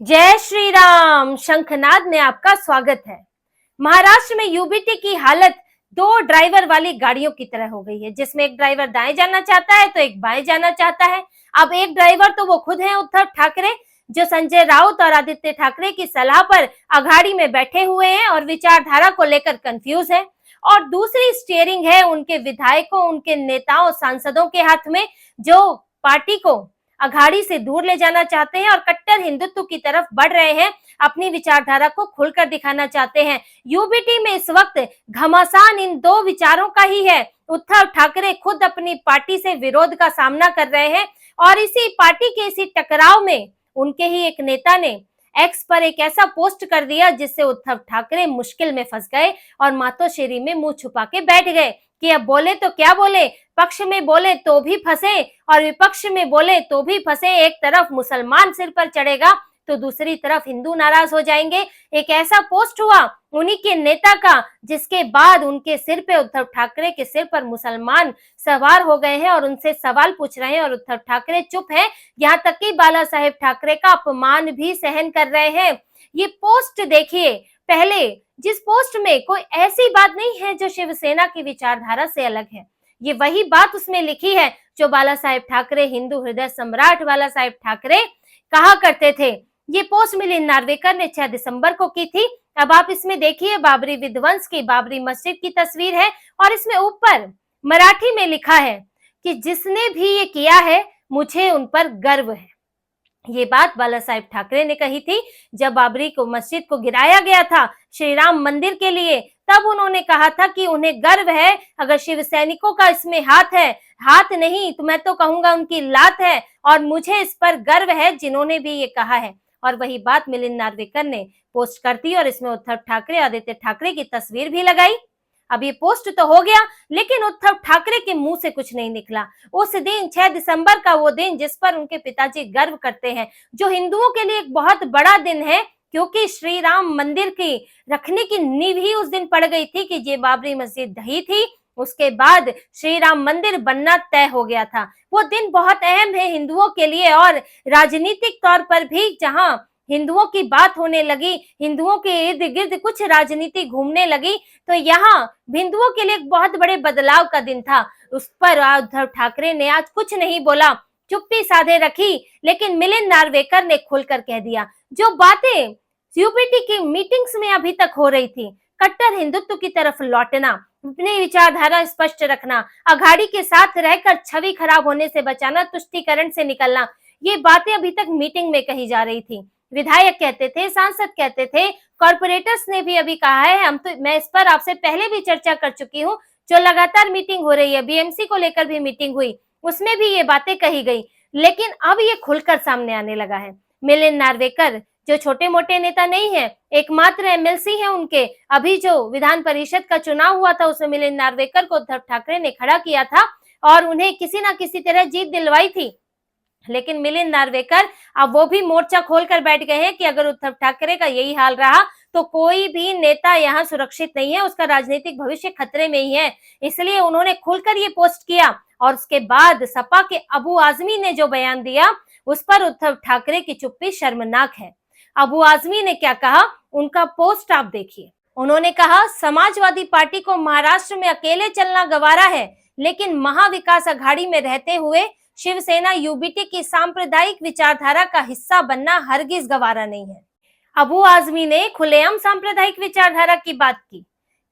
जय श्री राम। शंखनाद में आपका स्वागत है। महाराष्ट्र में यूबीटी की हालत दो ड्राइवर वाली गाड़ियों की तरह हो गई है, जिसमें एक ड्राइवर दाएं जाना चाहता है तो एक बाएं जाना चाहता है। अब एक ड्राइवर तो वो खुद है, उद्धव ठाकरे, जो संजय राउत और आदित्य ठाकरे की सलाह पर अघाड़ी में बैठे हुए हैं और विचारधारा को लेकर कंफ्यूज है। और दूसरी स्टीयरिंग है उनके विधायकों, उनके नेताओं, सांसदों के हाथ में, जो पार्टी को अघाड़ी से दूर ले जाना चाहते हैं और कट्टर हिंदुत्व की तरफ बढ़ रहे हैं, अपनी विचारधारा को खुलकर दिखाना चाहते हैं। यूबीटी में इस वक्त घमासान इन दो विचारों का ही है। उद्धव ठाकरे खुद अपनी पार्टी से विरोध का सामना कर रहे हैं और इसी पार्टी के इसी टकराव में उनके ही एक नेता ने एक्स पर एक ऐसा पोस्ट कर दिया जिससे उद्धव ठाकरे मुश्किल में फंस गए और मातोश्री में मुंह छुपा के बैठ गए कि अब बोले तो क्या बोले, पक्ष में बोले तो भी फंसे और विपक्ष में बोले तो भी फंसे। एक तरफ मुसलमान सिर पर चढ़ेगा तो दूसरी तरफ हिंदू नाराज हो जाएंगे। एक ऐसा पोस्ट हुआ उन्हीं के नेता का जिसके बाद उनके सिर पे, उद्धव ठाकरे के सिर पर मुसलमान सवार हो गए हैं और उनसे सवाल पूछ रहे हैं और उद्धव ठाकरे चुप है। यहाँ तक कि बाला साहेब ठाकरे का अपमान भी सहन कर रहे हैं। ये पोस्ट देखिए, पहले जिस पोस्ट में कोई ऐसी बात नहीं है जो शिवसेना की विचारधारा से अलग है, ये वही बात उसमें लिखी है जो बाला साहेब ठाकरे, हिंदू हृदय सम्राट बाला साहेब ठाकरे कहा करते थे। ये पोस्ट मिलिंद नार्वेकर ने 6 दिसंबर को की थी। अब आप इसमें देखिए, बाबरी विध्वंस की, बाबरी मस्जिद की तस्वीर है और इसमें ऊपर मराठी में लिखा है कि जिसने भी ये किया है मुझे उन पर गर्व है। ये बात बाला साहेब ठाकरे ने कही थी जब बाबरी को मस्जिद को गिराया गया था श्री राम मंदिर के लिए। तब उन्होंने कहा था कि उन्हें गर्व है, अगर शिव सैनिकों का इसमें हाथ है, हाथ नहीं तो मैं तो कहूंगा उनकी लात है, और मुझे इस पर गर्व है जिन्होंने भी ये कहा है। और वही बात मिलिंद नार्वेकर ने पोस्ट कर दी और इसमें उद्धव ठाकरे, आदित्य ठाकरे की तस्वीर भी लगाई। अब ये पोस्ट तो हो गया, लेकिन उद्धव ठाकरे के मुंह से कुछ नहीं निकला। उस दिन 6 दिसंबर का वो दिन जिस पर उनके पिताजी गर्व करते हैं, जो हिंदुओं के लिए एक बहुत बड़ा दिन है, क्योंकि श्री राम मंदिर की रखने की नींव ही उस दिन पड़ गई थी कि ये बाबरी मस्जिद ढही थी, उसके बाद श्री राम मंदिर बनना तय हो गया था। वो दिन बहुत अहम है हिंदुओं के लिए और राजनीतिक तौर पर भी, जहां हिंदुओं की बात होने लगी, हिंदुओं के इर्द गिर्द कुछ राजनीति घूमने लगी, तो यहाँ हिंदुओं के लिए एक बहुत बड़े बदलाव का दिन था। उस पर उद्धव ठाकरे ने आज कुछ नहीं बोला, चुप्पी साधे रखी, लेकिन मिलिंद नार्वेकर ने खुलकर कह दिया जो बातें यूपीटी की मीटिंग्स में अभी तक हो रही थी। कट्टर हिंदुत्व की तरफ लौटना, अपनी विचारधारा स्पष्ट रखना, अघाड़ी के साथ रहकर छवि खराब होने से बचाना, तुष्टीकरण से निकलना, ये बातें अभी तक मीटिंग में कही जा रही थी। विधायक कहते थे, सांसद कहते थे, कॉर्पोरेटर्स ने भी अभी कहा है। मैं इस पर आपसे पहले भी चर्चा कर चुकी हूँ। जो लगातार मीटिंग हो रही है, बीएमसी को लेकर भी मीटिंग हुई, उसमें भी ये बातें कही गई, लेकिन अब ये खुलकर सामने आने लगा है। मिलिंद नार्वेकर जो छोटे मोटे नेता नहीं है, एकमात्र एमएलसी है उनके। अभी जो विधान परिषद का चुनाव हुआ था उसमें मिलिंद नार्वेकर को उद्धव ठाकरे ने खड़ा किया था और उन्हें किसी ना किसी तरह जीत दिलवाई थी। लेकिन मिलिंद नार्वेकर अब वो भी मोर्चा खोलकर बैठ गए हैं कि अगर उद्धव ठाकरे का यही हाल रहा तो कोई भी नेता यहाँ सुरक्षित नहीं है, उसका राजनीतिक भविष्य खतरे में ही है। इसलिए उन्होंने खुलकर ये पोस्ट किया और उसके बाद सपा के अबू आजमी ने जो बयान दिया उस पर उद्धव ठाकरे की चुप्पी शर्मनाक है। अबू आजमी ने क्या कहा, उनका पोस्ट आप देखिए। उन्होंने कहा, समाजवादी पार्टी को महाराष्ट्र में अकेले चलना गवारा है, लेकिन महाविकास अघाड़ी में रहते हुए शिवसेना यूबीटी की सांप्रदायिक विचारधारा का हिस्सा बनना हरगिज गवारा नहीं है। अबू आजमी ने खुलेआम सांप्रदायिक विचारधारा की बात की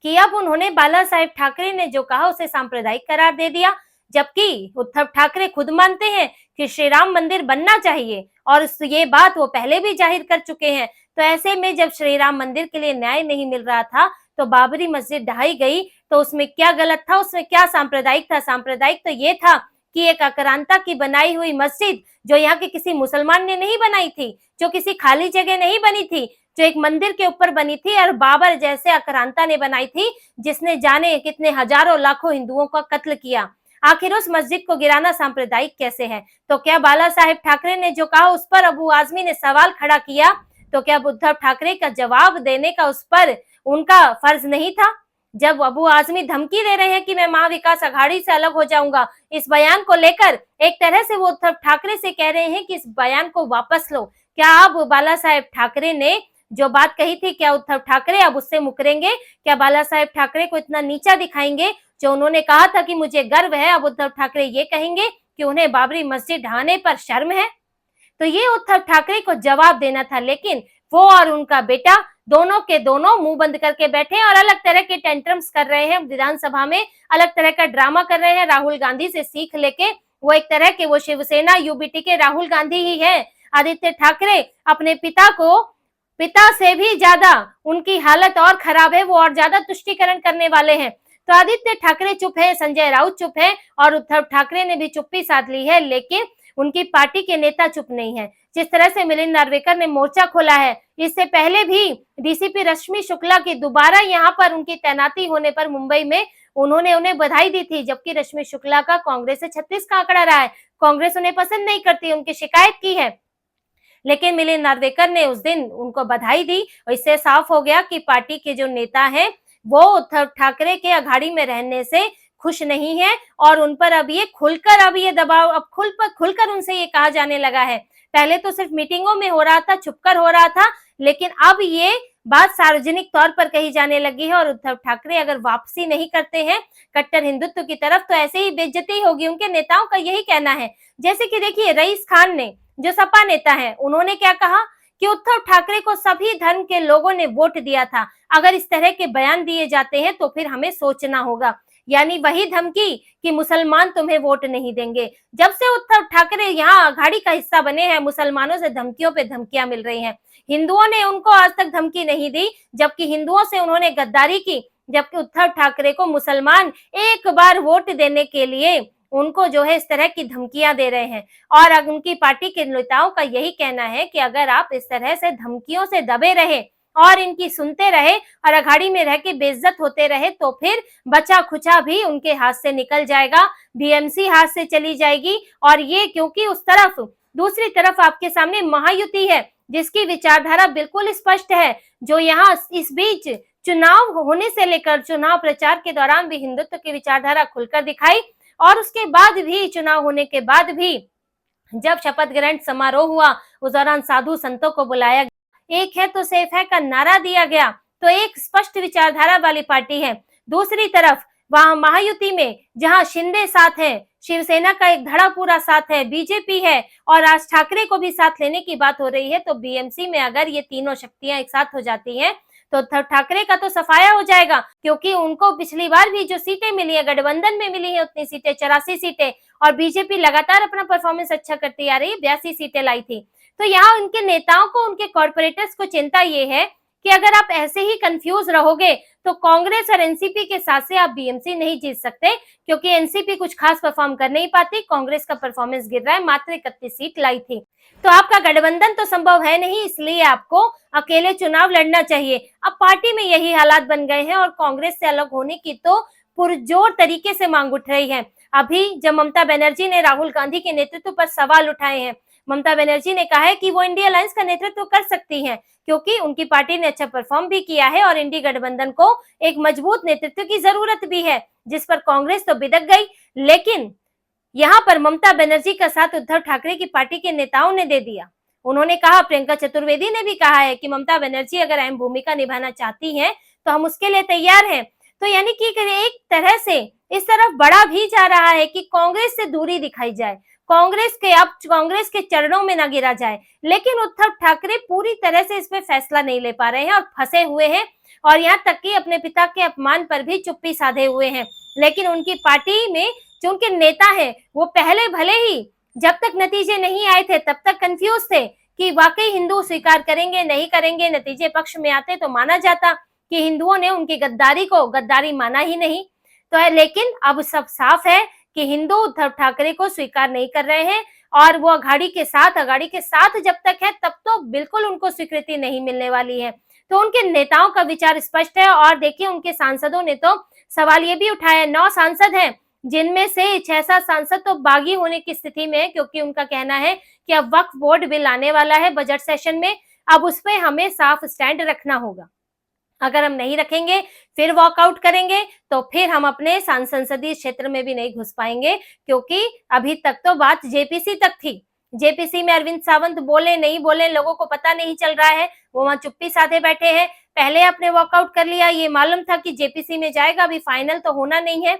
कि अब उन्होंने बाला साहेब ठाकरे ने जो कहा उसे सांप्रदायिक करार दे दिया, जबकि उद्धव ठाकरे खुद मानते हैं कि श्री राम मंदिर बनना चाहिए और ये बात वो पहले भी जाहिर कर चुके हैं। तो ऐसे में जब श्री राम मंदिर के लिए न्याय नहीं मिल रहा था तो बाबरी मस्जिद ढाई गई, तो उसमें क्या गलत था, उसमें क्या सांप्रदायिक था? सांप्रदायिक तो ये था कि एक आक्रांता की बनाई हुई मस्जिद, जो यहाँ के किसी मुसलमान ने नहीं बनाई थी, जो किसी खाली जगह नहीं बनी थी, जो एक मंदिर के ऊपर बनी थी और बाबर जैसे आक्रांता ने बनाई थी, जिसने जाने कितने हजारों लाखों हिंदुओं का कत्ल किया। आखिर उस मस्जिद को गिराना सांप्रदायिक कैसे है? तो क्या बाला साहेब ठाकरे ने जो कहा उस पर अबू आजमी ने सवाल खड़ा किया, तो क्या उद्धव ठाकरे का जवाब देने का उस पर उनका फर्ज नहीं था? जब अबू आजमी धमकी दे रहे हैं कि मैं महाविकास अघाड़ी से अलग हो जाऊंगा, इस बयान को लेकर एक तरह से वो उद्धव ठाकरे से कह रहे हैं कि इस बयान को वापस लो, क्या अब बाला साहेब ठाकरे ने जो बात कही थी, क्या उद्धव ठाकरे अब उससे मुकरेंगे? क्या बाला साहेब ठाकरे को इतना नीचा दिखाएंगे? जो उन्होंने कहा था कि मुझे गर्व है, अब उद्धव ठाकरे ये कहेंगे कि उन्हें बाबरी मस्जिद ढहाने पर शर्म है? तो ये उद्धव ठाकरे को जवाब देना था, लेकिन वो और उनका बेटा दोनों के दोनों मुंह बंद करके बैठे और अलग तरह के टेंट्रम्स कर रहे हैं विधानसभा में, अलग तरह का ड्रामा कर रहे हैं। राहुल गांधी से सीख लेके वो एक तरह के वो शिवसेना यूबीटी के राहुल गांधी ही है। आदित्य ठाकरे अपने पिता से भी ज्यादा उनकी हालत और खराब है, वो और ज्यादा तुष्टीकरण करने वाले हैं। तो आदित्य ठाकरे चुप है, संजय राउत चुप है और उद्धव ठाकरे ने भी चुप्पी साध ली है, लेकिन उनकी पार्टी के नेता चुप नहीं है। जिस तरह से मिलिंद नार्वेकर ने मोर्चा खोला है, इससे पहले भी डीसीपी रश्मि शुक्ला की दोबारा यहाँ पर उनकी तैनाती होने पर मुंबई में उन्होंने उन्हें बधाई दी थी, जबकि रश्मि शुक्ला का कांग्रेस से 36 का आंकड़ा रहा है। कांग्रेस उन्हें पसंद नहीं करती, उनकी शिकायत की है, लेकिन मिलिंद नार्वेकर ने उस दिन उनको बधाई दी और इससे साफ हो गया कि पार्टी के जो नेता हैं वो उद्धव ठाकरे के अघाड़ी में रहने से खुश नहीं है और उन पर अब ये दबाव अब खुलकर उनसे ये कहा जाने लगा है। पहले तो सिर्फ मीटिंगों में हो रहा था, छुपकर हो रहा था, लेकिन अब ये बात सार्वजनिक तौर पर कही जाने लगी है और उद्धव ठाकरे अगर वापसी नहीं करते हैं कट्टर हिंदुत्व की तरफ तो ऐसे ही बेइज्जती होगी, उनके नेताओं का यही कहना है। जैसे कि देखिए, रईस खान ने, जो सपा नेता है, उन्होंने क्या कहा कि उद्धव ठाकरे को सभी धर्म के लोगों ने वोट दिया था, अगर इस तरह के बयान दिए जाते हैं तो फिर हमें सोचना होगा। यानी वही धमकी कि मुसलमान तुम्हें वोट नहीं देंगे। जब से उद्धव ठाकरे यहाँ अघाड़ी का हिस्सा बने हैं, मुसलमानों से धमकियों पे धमकियां मिल रही हैं। हिंदुओं ने उनको आज तक धमकी नहीं दी, जबकि हिंदुओं से उन्होंने गद्दारी की, जबकि उद्धव ठाकरे को मुसलमान एक बार वोट देने के लिए उनको जो है इस तरह की धमकियां दे रहे हैं। और अब उनकी पार्टी के नेताओं का यही कहना है कि अगर आप इस तरह से धमकियों से दबे रहे और इनकी सुनते रहे और अघाड़ी में रह के बेइज्जत होते रहे तो फिर बचा खुचा भी उनके हाथ से निकल जाएगा, बीएमसी हाथ से चली जाएगी। और ये क्योंकि उस तरफ, दूसरी तरफ आपके सामने महायुति है जिसकी विचारधारा बिल्कुल स्पष्ट है, जो यहाँ इस बीच चुनाव होने से लेकर चुनाव प्रचार के दौरान भी हिंदुत्व की विचारधारा खुलकर दिखाई और उसके बाद भी, चुनाव होने के बाद भी जब शपथ ग्रहण समारोह हुआ उस दौरान साधु संतों को बुलाया गया, एक है तो सेफ है का नारा दिया गया, तो एक स्पष्ट विचारधारा वाली पार्टी है। दूसरी तरफ वहां महायुति में जहां शिंदे साथ है, शिवसेना का एक धड़ा पूरा साथ है, बीजेपी है और राज ठाकरे को भी साथ लेने की बात हो रही है, तो बीएमसी में अगर ये तीनों शक्तियां एक साथ हो जाती हैं तो उद्धव ठाकरे का तो सफाया हो जाएगा, क्योंकि उनको पिछली बार भी जो सीटें मिली है, गठबंधन में मिली है उतनी सीटें, 84 सीटें, और बीजेपी लगातार अपना परफॉर्मेंस अच्छा करती आ रही है, 82 सीटें लाई थी। तो यहाँ उनके नेताओं को, उनके कॉर्पोरेटर्स को चिंता ये है कि अगर आप ऐसे ही कंफ्यूज रहोगे तो कांग्रेस और एनसीपी के साथ से आप बीएमसी नहीं जीत सकते, क्योंकि एनसीपी कुछ खास परफॉर्म कर नहीं पाती, कांग्रेस का परफॉर्मेंस गिर रहा है, मात्र 31 सीट लाई थी। तो आपका गठबंधन तो संभव है नहीं, इसलिए आपको अकेले चुनाव लड़ना चाहिए। अब पार्टी में यही हालात बन गए हैं और कांग्रेस से अलग होने की तो पुरजोर तरीके से मांग उठ रही है। अभी जब ममता बनर्जी ने राहुल गांधी के नेतृत्व पर सवाल उठाए हैं, ममता बनर्जी ने कहा है कि वो इंडिया अलायंस का नेतृत्व कर सकती हैं, क्योंकि उनकी पार्टी ने अच्छा परफॉर्म भी किया है और इंडी गठबंधन को एक मजबूत नेतृत्व की जरूरत भी है, जिस पर कांग्रेस तो बिदक गई। लेकिन यहाँ पर ममता बनर्जी का साथ उद्धव ठाकरे की पार्टी के नेताओं ने दे दिया। उन्होंने कहा, प्रियंका चतुर्वेदी ने भी कहा है कि ममता बनर्जी अगर अहम भूमिका निभाना चाहती हैं तो हम उसके लिए तैयार हैं। तो यानी कि एक तरह से इस तरफ बढ़ा भी जा रहा है कि कांग्रेस से दूरी दिखाई जाए, कांग्रेस के चरणों में ना गिरा जाए। लेकिन उद्धव ठाकरे पूरी तरह से इस पे फैसला नहीं ले पा रहे हैं और फंसे हुए हैं, और यहाँ तक कि अपने पिता के अपमान पर भी चुप्पी साधे हुए हैं। लेकिन उनकी पार्टी में जो उनके नेता हैं वो पहले भले ही जब तक नतीजे नहीं आए थे तब तक कंफ्यूज थे कि वाकई हिंदू स्वीकार करेंगे नहीं करेंगे। नतीजे पक्ष में आते तो माना जाता कि हिंदुओं ने उनकी गद्दारी माना ही नहीं। तो लेकिन अब सब साफ है कि हिंदू उद्धव ठाकरे को स्वीकार नहीं कर रहे हैं और वो अघाड़ी के साथ जब तक है तब तो बिल्कुल उनको स्वीकृति नहीं मिलने वाली है। तो उनके नेताओं का विचार स्पष्ट है। और देखिए, उनके सांसदों ने तो सवाल ये भी उठाया, 9 सांसद हैं जिनमें से 6-7 सांसद तो बागी होने की स्थिति में है, क्योंकि उनका कहना है कि अब वक्फ बोर्ड बिल आने वाला है बजट सेशन में, अब उस पर हमें साफ स्टैंड रखना होगा। अगर हम नहीं रखेंगे, फिर वॉकआउट करेंगे, तो फिर हम अपने संसदीय क्षेत्र में भी नहीं घुस पाएंगे, क्योंकि अभी तक तो बात जेपीसी तक थी। जेपीसी में अरविंद सावंत बोले नहीं बोले लोगों को पता नहीं चल रहा है, वो वहां चुप्पी साधे बैठे हैं। पहले आपने वॉकआउट कर लिया, ये मालूम था कि जेपीसी में जाएगा, अभी फाइनल तो होना नहीं है,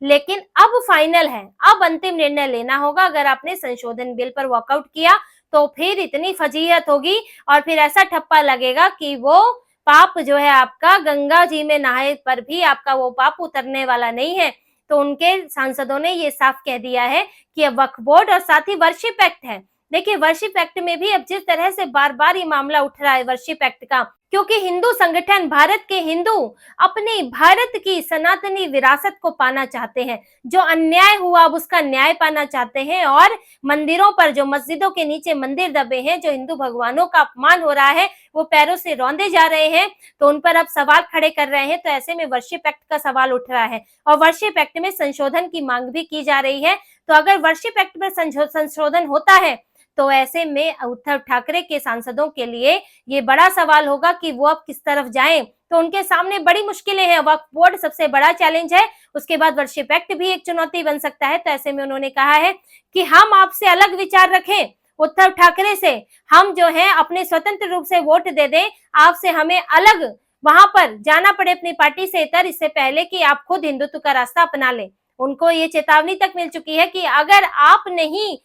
लेकिन अब फाइनल है, अब अंतिम निर्णय लेना होगा। अगर आपने संशोधन बिल पर वॉकआउट किया तो फिर इतनी फजीहत होगी और फिर ऐसा ठप्पा लगेगा कि वो पाप जो है आपका गंगा जी में नहाए पर भी आपका वो पाप उतरने वाला नहीं है। तो उनके सांसदों ने ये साफ कह दिया है कि अब वक्फ बोर्ड और साथ ही वर्शिप एक्ट है। देखिए वर्शिप एक्ट में भी अब जिस तरह से बार बार ये मामला उठ रहा है वर्शिप एक्ट का, क्योंकि हिंदू संगठन, भारत के हिंदू अपनी भारत की सनातनी विरासत को पाना चाहते हैं, जो अन्याय हुआ अब उसका न्याय पाना चाहते हैं, और मंदिरों पर, जो मस्जिदों के नीचे मंदिर दबे हैं, जो हिंदू भगवानों का अपमान हो रहा है, वो पैरों से रौंदे जा रहे हैं, तो उन पर अब सवाल खड़े कर रहे हैं। तो ऐसे में वर्शिप एक्ट का सवाल उठ रहा है और वर्शिप एक्ट में संशोधन की मांग भी की जा रही है। तो अगर वर्शिप एक्ट पर संशोधन होता है तो ऐसे में उद्धव ठाकरे के सांसदों के लिए ये बड़ा सवाल होगा कि वो अब किस तरफ जाएं। तो उनके सामने बड़ी मुश्किलें हैं, वक्फ बोर्ड सबसे बड़ा चैलेंज है, उसके बाद वर्शिप एक्ट भी एक चुनौती बन सकता है। तो ऐसे में उन्होंने कहा है कि हम आपसे अलग विचार रखें, उद्धव ठाकरे से हम जो है अपने स्वतंत्र रूप से वोट दे दें, आपसे हमें अलग वहां पर जाना पड़े अपनी पार्टी से इतर, इससे पहले कि आप खुद हिंदुत्व का रास्ता अपना लें। उनको ये चेतावनी तक मिल चुकी है कि अगर आप नहीं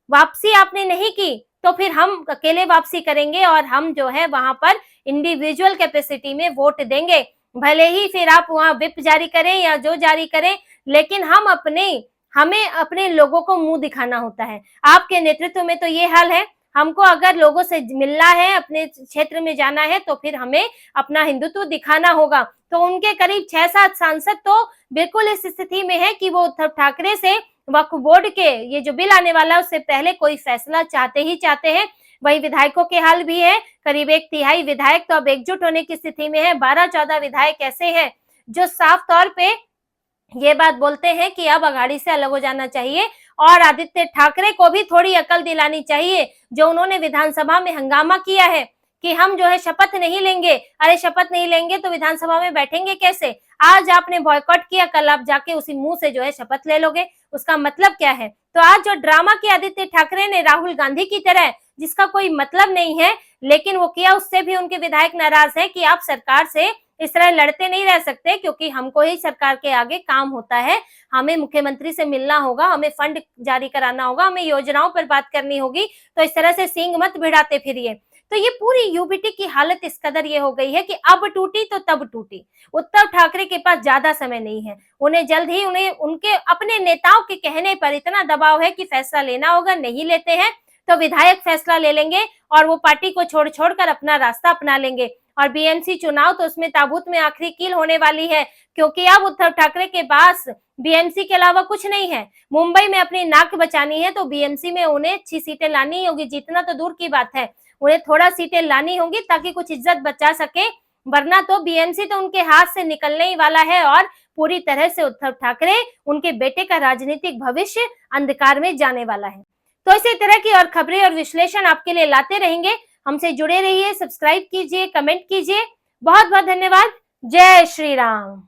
वापसी आपने नहीं की तो फिर हम अकेले वापसी करेंगे और हम जो है वहां पर इंडिविजुअल कैपेसिटी में वोट देंगे, भले ही फिर आप वहां विप जारी करें या जो जारी करें, लेकिन हमें अपने लोगों को मुंह दिखाना होता है। आपके नेतृत्व में तो ये हाल है, हमको अगर लोगों से मिलना है, अपने क्षेत्र में जाना है, तो फिर हमें अपना हिंदुत्व दिखाना होगा। तो उनके करीब 6-7 सांसद तो बिल्कुल इस स्थिति में है कि वो उद्धव ठाकरे से वक्फ बोर्ड के ये जो बिल आने वाला है उससे पहले कोई फैसला चाहते ही चाहते हैं। वही विधायकों के हाल भी है, करीब 1/3 विधायक तो अब एकजुट होने की स्थिति में है। 12-14 विधायक ऐसे हैं जो साफ तौर पे ये बात बोलते हैं कि अब अघाड़ी से अलग हो जाना चाहिए और आदित्य ठाकरे को भी थोड़ी अकल दिलानी चाहिए। जो उन्होंने विधानसभा में हंगामा किया है कि हम जो है शपथ नहीं लेंगे, अरे शपथ नहीं लेंगे तो विधानसभा में बैठेंगे कैसे? आज आपने बॉयकॉट किया, कल आप जाके उसी मुंह से जो है शपथ ले लोगे, उसका मतलब क्या है? तो आज जो ड्रामा किया आदित्य ठाकरे ने राहुल गांधी की तरह, जिसका कोई मतलब नहीं है, लेकिन वो किया, उससे भी उनके विधायक नाराज है कि आप सरकार से इस तरह लड़ते नहीं रह सकते, क्योंकि हमको ही सरकार के आगे काम होता है, हमें मुख्यमंत्री से मिलना होगा, हमें फंड जारी कराना होगा, हमें योजनाओं पर बात करनी होगी, तो इस तरह से सींग मत भिड़ाते फिरिए। तो ये पूरी यूबीटी की हालत इस कदर ये हो गई है कि अब टूटी तो तब टूटी। उद्धव ठाकरे के पास ज्यादा समय नहीं है, उन्हें जल्द ही उनके अपने नेताओं के कहने पर इतना दबाव है कि फैसला लेना होगा, नहीं लेते हैं तो विधायक फैसला ले लेंगे और वो पार्टी को छोड़ कर अपना रास्ता अपना लेंगे। और बीएमसी चुनाव तो उसमें ताबूत में आखिरी कील होने वाली है, क्योंकि अब उद्धव ठाकरे के पास बीएमसी के अलावा कुछ नहीं है। मुंबई में अपनी नाक बचानी है तो बीएमसी में उन्हें 6 सीटें लानी होगी, जीतना तो दूर की बात है, उन्हें थोड़ा सीटें लानी होंगी ताकि कुछ इज्जत बचा सके, वरना तो बीएमसी तो उनके हाथ से निकलने ही वाला है और पूरी तरह से उद्धव ठाकरे, उनके बेटे का राजनीतिक भविष्य अंधकार में जाने वाला है। तो इसी तरह की और खबरें और विश्लेषण आपके लिए लाते रहेंगे, हमसे जुड़े रहिए, सब्सक्राइब कीजिए, कमेंट कीजिए। बहुत बहुत धन्यवाद। जय श्री राम।